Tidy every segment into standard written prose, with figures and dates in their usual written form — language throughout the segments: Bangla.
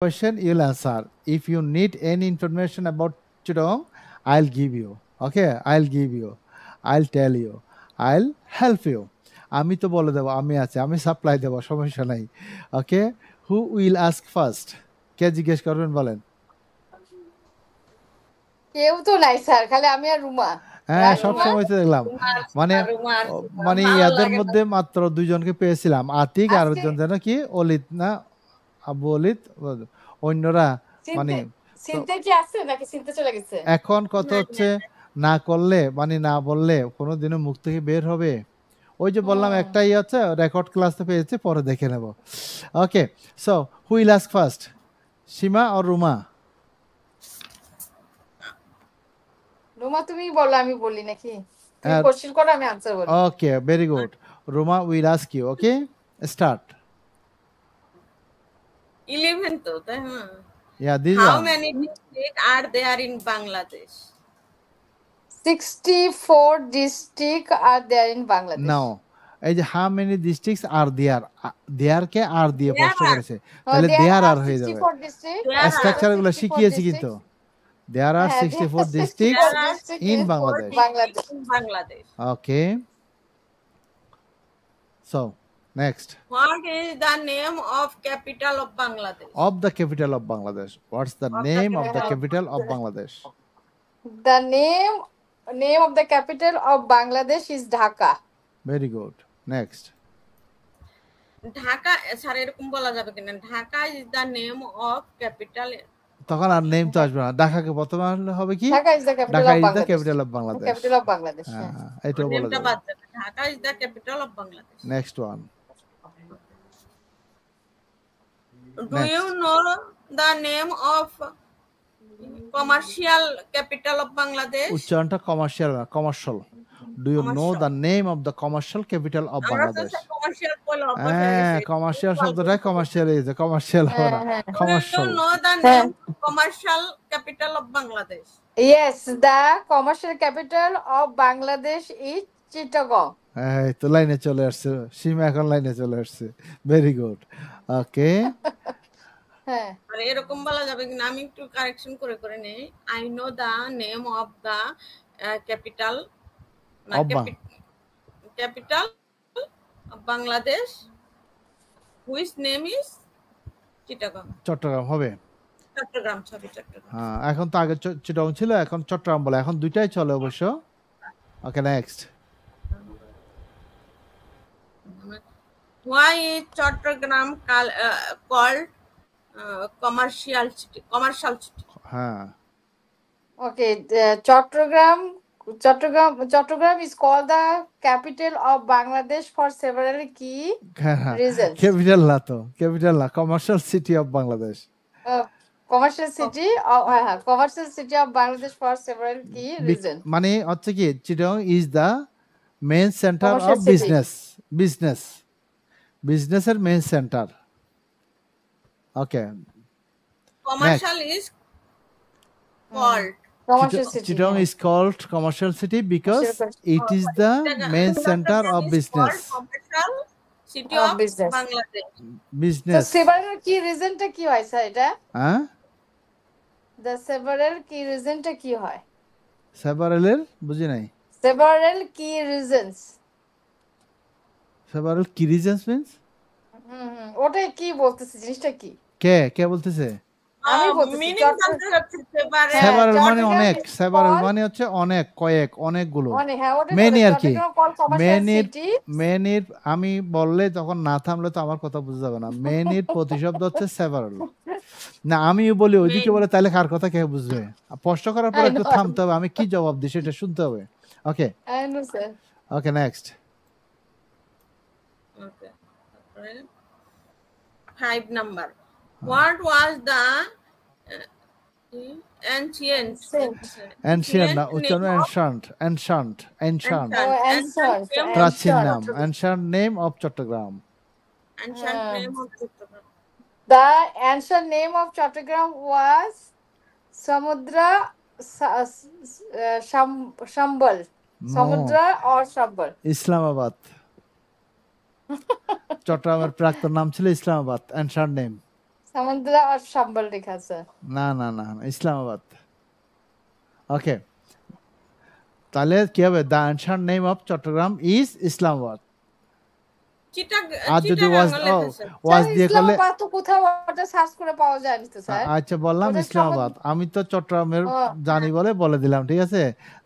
question, you'll answer. If you need any information about Chittagong, I'll give you. Okay, I'll give you. I'll tell you. I'll help you. আমি তো বলে দেবো, আমি আছি, আমি সাপ্লাই দেবো, সমস্যা নাই। ওকে, হু উইল আস্ক ফার্স্ট? কে জিজ্ঞেস করবেন বলেন? কেউ তো নাই স্যার, খালি আমি আর রুমা। হ্যাঁ, সব সময় তো দেখলাম, মানে মানে এদের মধ্যে মাত্র দুইজনকে পেয়েছিলাম, আতিক আর একজন যেন কি অলিত না, আবু অলিত, অন্যরা মানে চিনতে কি আছে নাকি চিনতে চলে গেছে? এখন কথা হচ্ছে না করলে মানে না বললে কোনোদিনও মুখ থেকে বের হবে? ওই যে বললাম একটাই আছে, রেকর্ড ক্লাসে পেয়েছে, পরে দেখে নেব। Okay, so who will ask first, Seema আর রুমা? রুমা তুমি বলো, আমি বলি নাকি? তুমি কোশ্চেন করো, আমি আনসার বলি। Okay, very good. Ruma will ask you. Okay, start. 11 তো তাই না? Yeah, this How one. many districts are there in Bangladesh? 64 districts are there in Bangladesh. No, এই যে how many districts are there, there কে আর দিয়ে প্রশ্ন করেছে, তাহলে there are হয়ে যাবে। স্ট্রাকচার গুলো শিখিয়েছি কিন্তু। There are 64 districts in Bangladesh. Okay, so next. What is the name of capital of Bangladesh? Of the capital of Bangladesh. What's the name of the capital of Bangladesh? The name of the capital of Bangladesh is Dhaka. Very good. Next. Dhaka sir এরকম বলা যাবে কিনা? Dhaka is the name of capital. তখন আর নেম তো আসবে না, ঢাকাকে প্রথমে আনলে হবে কি? Dhaka is the capital Dhaka of is the Bangladesh. capital of Bangladesh. Capital of Bangladesh. এটাও বলা নেমটা যাবে। বাদ যাবে। Dhaka is the capital of Bangladesh. Next one. Do you know the name of commercial capital of Bangladesh? উচ্চারণটা কমার্শিয়াল না, commercial. Do you know the name of the commercial capital of Bangladesh? হ্যাঁ, কমার্শিয়াল শব্দটা কমার্শিয়াল হয়েছে, কমার্শিয়াল হবে না, commercial. Do you know the name of commercial capital of Bangladesh? Yes, the commercial capital of Bangladesh is Chittagong. এই তো লাইনে চলে আসছে, সীমা এখন লাইনে চলে আসছে। Very good. ওকে, হ্যাঁ, আর এরকম বলা যাবে কিনা আমি একটু কারেকশন করে করে নেই। I know the name of the capital of Bangladesh, whose name is Chittagong. Chittagong হবে। চট্টগ্রাম, সরি চট্টগ্রাম। হ্যাঁ, এখন তো আগে চিটাগং ছিল, এখন চট্টগ্রাম বলে, এখন দুইটাই চলে অবশ্য। ওকে, next. Why is Chattogram called commercial city? হ্যাঁ, okay, Chattogram is called the capital of Bangladesh for several key reasons. Capital না তো, ক্যাপিটাল না, commercial city of Bangladesh. Commercial city of Bangladesh for several key reasons. মানে হচ্ছে কি, Chittagong is the main centre of বিজনেসের main centre. Okay, commercial is called Chittagong is called commercial city because it is the main center of business. Commercial city of Bangladesh. Business. So several key reason টা কি হয় স্যার এটা? হ্যাঁ, the several key reason টা কি হয়? several এর বুঝি নাই। several key reasons. several key reasons means? ওটা কি বলতেছে, জিনিসটা কি? কে বলতেছে? আমি বলতেছি several মানে অনেক, several মানে হচ্ছে অনেক, কয়েক, অনেকগুলো। many আর কি, many আমি বললে তখন না থামলে তো আমার কথা বুঝা যাবে না। many এর প্রতিশব্দ হচ্ছে several। না আমিও বলি, ওইদিকে বলে, তাহলে কার কথা কে বুঝবে? প্রশ্ন করার পর একটু থামতে হবে, আমি কি জবাব দিই সেটা শুনতে হবে। ওকে, ওকে, next. Okay. 5 number. What was the ancient না, উচ্চারণ ancient প্রাচীন নাম, ancient name of Chattogram. The ancient name of Chattogram was Samudra Shambal. Samudra or Shambal. Islamabad. চট্টগ্রামের প্রাক্তন নাম ছিল ইসলামাবাদ, ancient name. সামুদ্রা আর সম্বল লেখা আছে। না না না না, ইসলামাবাদ। ওকে, তাহলে কি হবে? The ancient name of Chattogram is Islamabad. আর যদি ওয়াজ দিয়ে করলে, ইসলামাবাদ তো কোথাও ওটা সার্চ করে পাওয়া যায় না তো স্যার। আচ্ছা বললাম ইসলামাবাদ, আমি তো চট্টগ্রামের জানি বলে দিলাম, ঠিক আছে।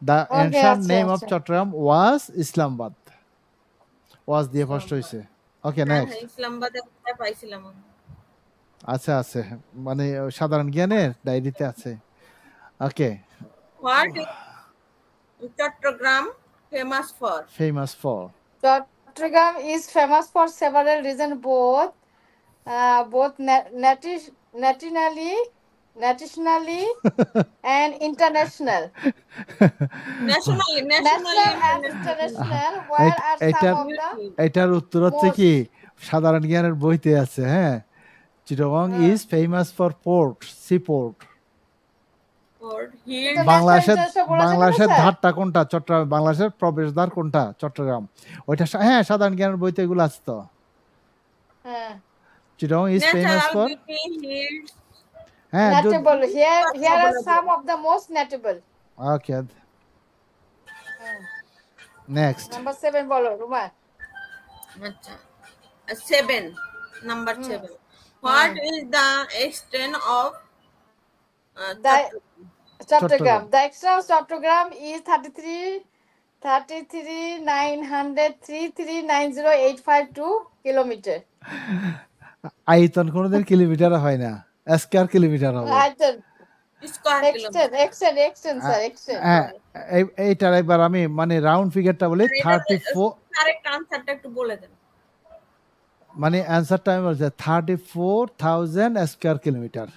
The ancient name of Chattogram was Islamabad, was দিয়ে ফার্স্ট হইছে। Okay next. ইসলামাবাদে পাইছিলাম। আচ্ছা আছে, মানে সাধারণ জ্ঞানের ডায়েরিতে আছে। Okay, what is Chattogram famous for? Famous for, Chattogram is famous for several reasons, both nationally and international. National and international. Where are some of the? এটার উত্তর হচ্ছে কি সাধারণ জ্ঞানের বইতে আছে। হ্যাঁ, Chittagong is famous for port, sea port. বাংলাদেশের ধারটা কোনটা? চট্টগ্রাম। বাংলাদেশের প্রবেশদ্বার কোনটা? চট্টগ্রাম। ওইটা হ্যাঁ সাধারণ জ্ঞানের বইতে এগুলো আছে তো। চিটাগং ইজ ফেমাস ফর, হ্যাঁ notable. Here are some of the most notable. Okay next. Number 7 বলো রুমা। আচ্ছা 7, number 7. What is the extent of Chattogram? The extent of Chattogram is 33,933,90,852 kilometer. আয়তন কোনদিন কিলোমিটার হয় না, স্কয়ার কিলোমিটার হবে। আয়তন extent sir, extent. এইটার একবার আমি মানে রাউন্ড ফিগারটা বলি 34। কারেক্ট আনসারটা একটু বলে দেন। মানে অ্যানসারটা আমি বলছি 34,000 square kilometre.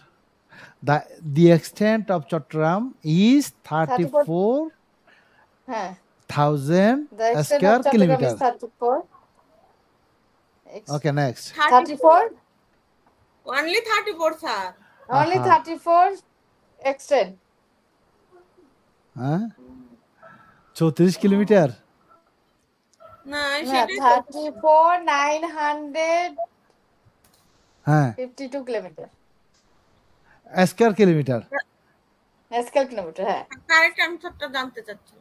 The extent of Chattogram is 34,000 square kilometer. 34. Okay, next. 34. Only 34 sir. Only 34 extent. হ্যাঁ 34 কিলোমিটার না সেটা 34,952 kilometre. Square kilometre, square kilometre. হ্যাঁ কারেক্ট আনসারটা জানতে চাচ্ছি।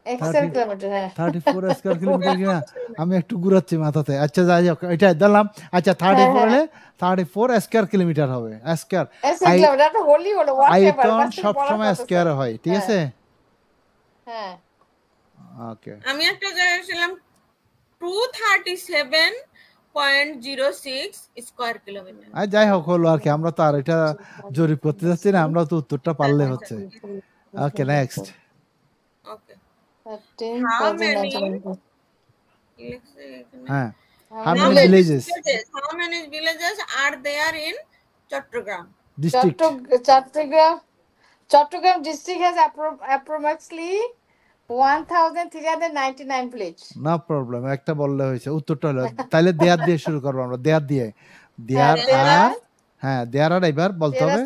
স্কয়ার কিলোমিটার, হ্যাঁ 34 স্কয়ার কিলোমিটার কিনা আমি একটু ঘুরাচ্ছি মাথাতে। আচ্ছা যাই হোক, এটা দিলাম। আচ্ছা 34 হলে 34 স্কয়ার কিলোমিটার হবে। স্কয়ার কিলোমিটারটা হলি হলো আয়তন সব সময় স্কয়ার হয়, ঠিক আছে। হ্যাঁ ওকে, আমি একটা জায়গাছিলাম 237.06 স্কয়ার কিলোমিটার। আর যাই হোক হলো আর কি, আমরা তো আর এটা জরিপ করতে যাচ্ছি না, আমরা তো উত্তরটা পারলে হচ্ছে। Okay next. Okay how many villages are there in Chattogram district? Chattogram district has approximately 1,399 villages. No problem, একটা বললে হয়েছে। উত্তরটা হলো তাহলে দেয়ার দিয়ে শুরু করব আমরা। দেয়ার দিয়ে, দেয়ার আর, হ্যাঁ দেয়ার আর এবার বলতে হবে।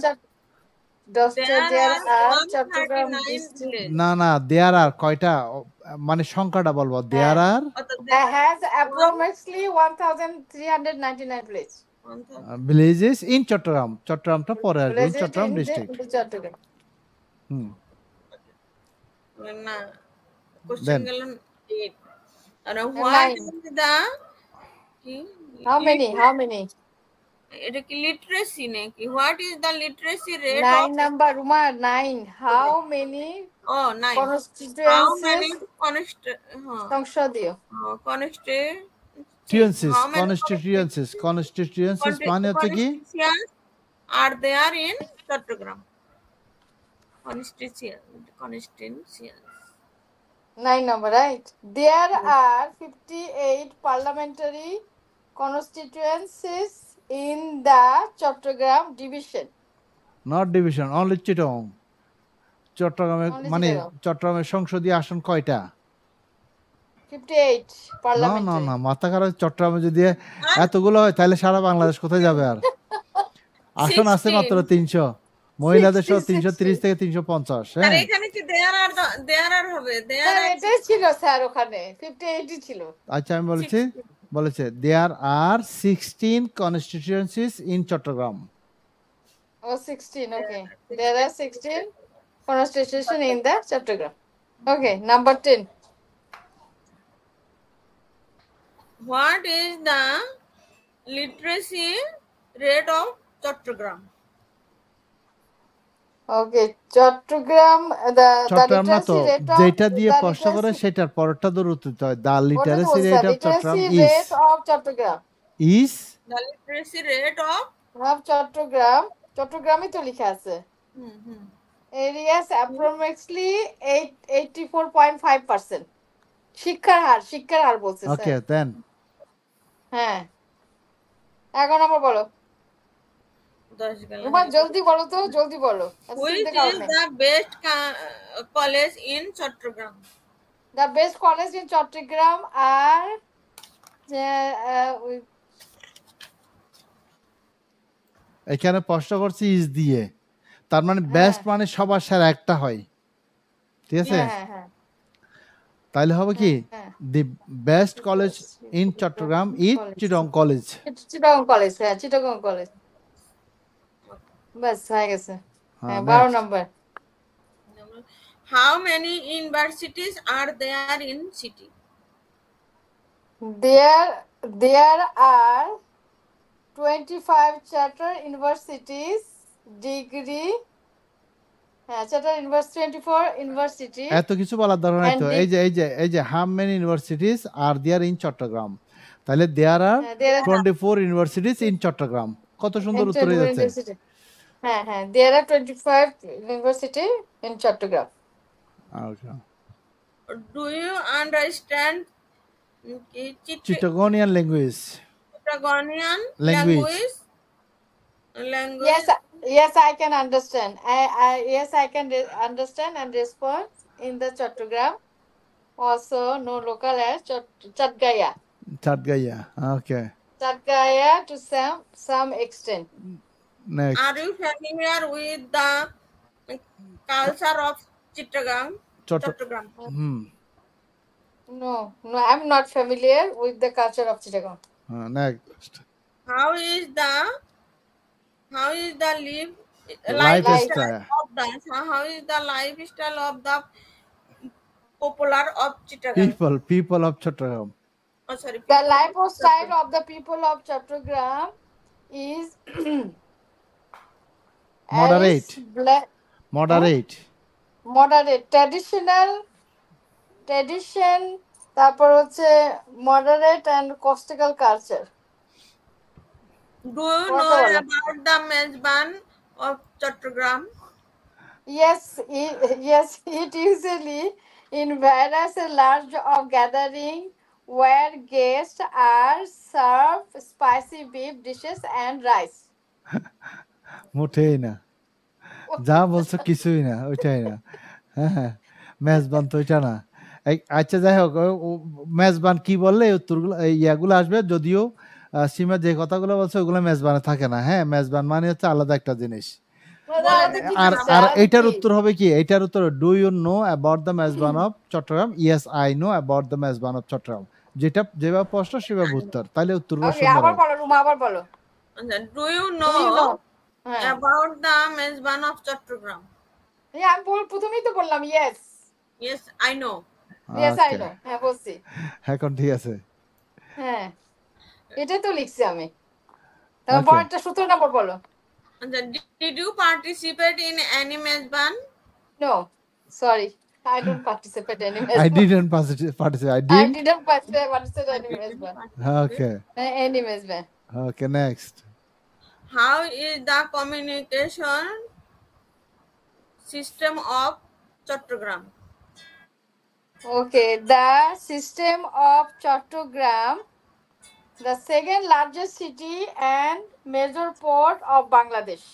না না দেয়ার আর কয়টা মানে সংখ্যাটা বলবো। দেয়ার আর has approximately 1,399 villages in Chattogram. চট্টগ্রামটা পরে আসবে, in Chattogram district. না কোশ্চেন গেল 8 আর what is the how many এটা কি লিটারেসি নাকি? What is the literacy rate? 9 number Ruma 9 how many constituencies সংসদীয় constituencies মানে হচ্ছে কি আর there in Chattogram. constituencies 9 number, right? There are 58 parliamentary constituencies in the Chattogram division. Not division, only Chittagong. চট্টগ্রামে মানে চট্টগ্রামের সংসদীয় আসন কয়টা? 58 parliamentary. না মাথা খারাপ। চট্টগ্রামে যদি এতগুলো হয় তাহলে সারা বাংলাদেশ কোথায় যাবে? আর আসন আছে মাত্র 300, মহিলাদের সহ 330 থেকে 350। হ্যাঁ এখানে কি দেয়ার আর হবে? দেয়ার এটাই ছিল স্যার, ওখানে 58ই ছিল। আচ্ছা আমি বলছি বলেছে there are 16 constituencies in Chattogram. Oh, 16. Okay. There are 16 constitution in the Chattogram. Okay. Number 10. What is the literacy rate of Chattogram? Okay. Chattogram, the Chittagong না তো, literacy rate of যেটা দিয়ে the প্রশ্ন করে literacy. সেটার পরেরটা ধরে উত্তর দিতে হয়। The What is literacy the rate of Chattogram literacy is rate of Chattogram? is The literacy rate of Chattogram. Chattogram তো লেখা আছে। hmm. Areas approximately 84.5%. শিক্ষার হার বলছে স্যার। okay then হ্যাঁ, এখন আমার বলো। 10 গেল। রুমা জলদি বলো তো, জলদি বলো। Which is the best college in Chattogram? The best college in Chattogram are এখানে প্রশ্ন করছি ইজ দিয়ে, তার মানে বেস্ট মানে সবার সেরা একটা হয়, ঠিক আছে? তাহলে হবে কি the best college in Chattogram is Chittagong college. Chittagong college, হ্যাঁ চিটগং কলেজ। বাস হয়ে গেছে। হ্যাঁ 12 নম্বর। How many universities are there in city? There are 25 charter universities, degree, charter university 24 university. এত কিছু বলার দরকার নাই তো। এই যে how many universities are there in Chittagong, তাহলে there are 24 universities in Chittagong. কত সুন্দর উত্তর হয়ে যাচ্ছে। হ্যাঁ there are 25 university in Chittagong. Okay. Do you understand Chittagonian language? Chittagonian language? Yes, I can understand. I can understand and respond in the Chattogram. Also, no local as Chatgaya. Okay. Chatgaya to some extent. Next. Are you familiar with the culture of Chittagong? Chattogram. No, I'm not familiar with the culture of Chittagong. Next. How is the lifestyle of the popular of Chittagong? People of Chattogram. Oh, sorry. The lifestyle of the people of Chattogram is moderate. Tradition, তারপর হচ্ছে moderate and coastal culture. Do you know about the Mezban of Chattogram? Yes, it usually invites a large of gathering where guests are served spicy beef dishes and rice. মোটেই না, যা বলছো কিছুই না, ওইটাই না। হ্যাঁ মেজবান তো ওইটা না। আচ্ছা যাই হোক, মেজবান কি বললে উত্তরগুলো ইয়াগুলো আসবে, যদিও সীমা যে কথাগুলো বলছে ওগুলো মেজবানে থাকে না। হ্যাঁ মেজবান মানে হচ্ছে আলাদা একটা জিনিস। আর এটার উত্তর হবে কি, এটার উত্তর do you know about the Mezban of Chattogram? Yes I know about the Mezban of Chattogram. যেটা যেভাবে প্রশ্ন সেভাবে উত্তর, তাহলে উত্তরগুলো সুন্দর হবে। আবার বলো। Do you know about the Mezban of Chattogram? আমি প্রথমেই তো বললাম yes I know. হ্যাঁ বলছি। এখন ঠিক আছে, হ্যাঁ এটাই তো লিখছি আমি। তারপর পরেরটা 17 নম্বর বলো। Did you participate in any Mezban? No, sorry, I don't participate in any Mezban. I didn't participate. I didn't participate in any Mezban. Okay. Any Mezban. Okay, next. How is the communication system of Chattogram? Okay, the system of Chattogram, the second largest city and major port of Bangladesh.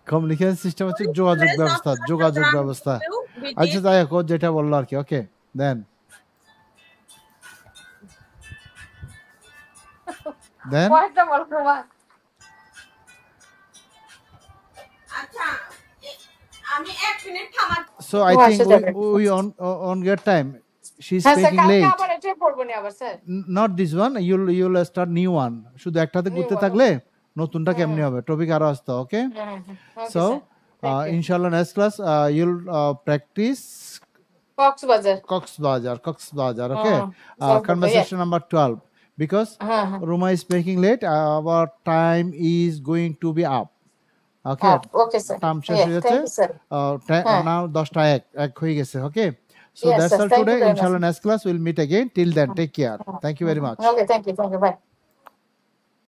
Communication system হচ্ছে যোগাযোগ ব্যবস্থা। আচ্ছা যাই হোক, যেটা বললো আর কি। ওকে দেন কয়টা বলবো? আচ্ছা আমি 1 মিনিট থামা। So I think we on get time. She's speaking late. not this one, you'll start new one. শুধু একটাতে ঘুরতে থাকলে নতুনটা কেমনে হবে, টপিক আরো আসতো। ওকে, so inshallah next class you'll practice Coxbazar. Okay, conversation number 12, because Ruma is making late, our time is going to be up. Okay, okay sir, time শেষ হয়ে যাচ্ছে, now 10টা এক হয়ে গেছে। Okay, so that's all today. Inshallah next class we'll meet again. Till then, take care. Thank you very much. Okay, thank you, bye.